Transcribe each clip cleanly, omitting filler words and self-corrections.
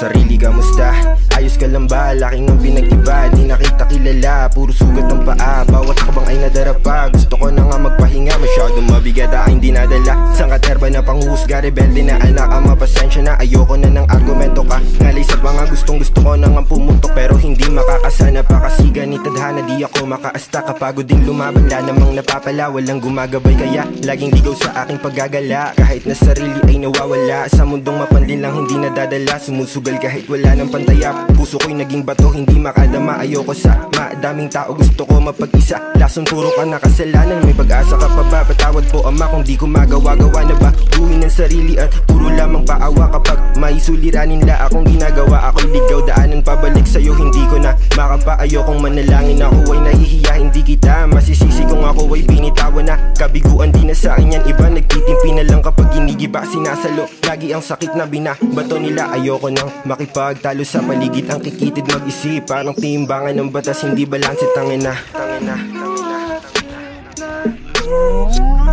Sarili, kamusta? Ayos ka lang ba? Laking ang pinag-iba, di nakita kilala. Puro sugat ang paa, bawat kabang ay nadarapa. Gusto ko na nga magpahinga, masyadong mabigat aking dinadala. Sang katerba na panghuhusga, rebelde na anak, ama pasensya na. Ayoko na ng argumento ka, ngalay sa mga gustong gusto ko na nga pumutok. Pero hindi makakasana pa kasi ganit tadhana. Di ako makaasta, kapagod ding lumaban. La namang napapala, walang gumagabay. Kaya laging ligaw sa aking paggagala. Kahit na sarili ay nawawala, sa mundong mapandin lang hindi nadadala. Sumusugal kahit wala ng pantaya. Puso ko'y naging bato, hindi makadama. Ayoko sa madaming tao, gusto ko mapag-isa. Lason puro ka na kasalanan, may pag-asa ka pa ba? Patawad po ama kung di ko magawa-gawa na ba buhin ng sarili at puro lamang paawa. Kapag may suliranin la akong ginagawa, ako'y ligaw, daanan pabalik sa'yo, hindi ko na makapa. Ayokong manalangin, ako ay nahihiya, hindi kita masisisi kung ako ay binitawan na. Kabiguan di na sa'kin yan, iba nagtitimpi na lang kapag ginigiba, sinasalo. Lagi ang sakit na binabato nila. Ayoko nang makipagtalo sa paligid, ang kikitid mag-isip. Parang timbangan ng batas, hindi balanse, tangina.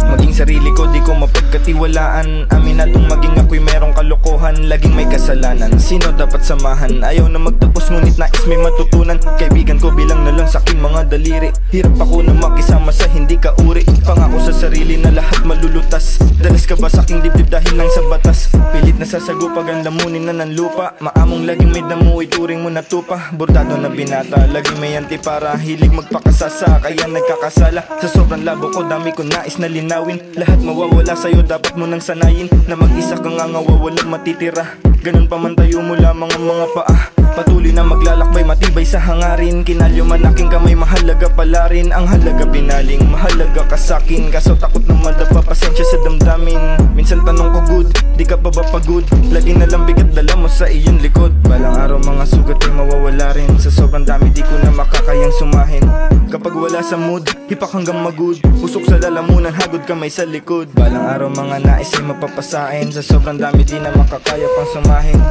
Maging sarili ko, di ko mapagkatiwalaan. Aminadong maging ako'y merong kalokohan, laging may kasalanan. Sino dapat samahan? Ayaw na magtapos ngunit nais may matutunan. Kaibigan ko bilang na lang sa'king mga daliri. Hirap ako na makisama sa hindi kauri. Pangako sa sarili na lahat malulutas. Dalas ka ba sa'king dibdib dahil lang sa batas? Pilit na sasagupag ang lamunin na ng lupa. Maamong laging may damo, ituring mo na tupa. Bordado na binata, laging may antipara. Hilig magpakasasa, kaya nagkakasala. Sa sobrang labo ko, dami ko nais na linawin. Lahat mawawala sa'yo, dapat mo nang sanayin na mag-isa ka nga walang matitira. Ganun pa man tayo mo lamang ang mga paa. Patuloy na maglalakbay, matibay sa hangarin. Kinalyo man aking kamay, mahalaga pala rin. Ang halaga pinaling, mahalaga ka sa'kin. Kaso takot na madapa, pasensya sa damdamin. Minsan tanong ko good, di ka pa ba pagod? Lagi na lang bigat dala mo sa iyong likod. Balang araw mga sugat ay mawawala rin. Sa sobrang dami di ko na makakayang sumahin. Kapag wala sa mood, hipak hanggang magud. Usok sa lalamunan, hagod kamay sa likod. Balang araw mga nais ay mapapasain. Sa sobrang dami di na makakaya pang sumahin.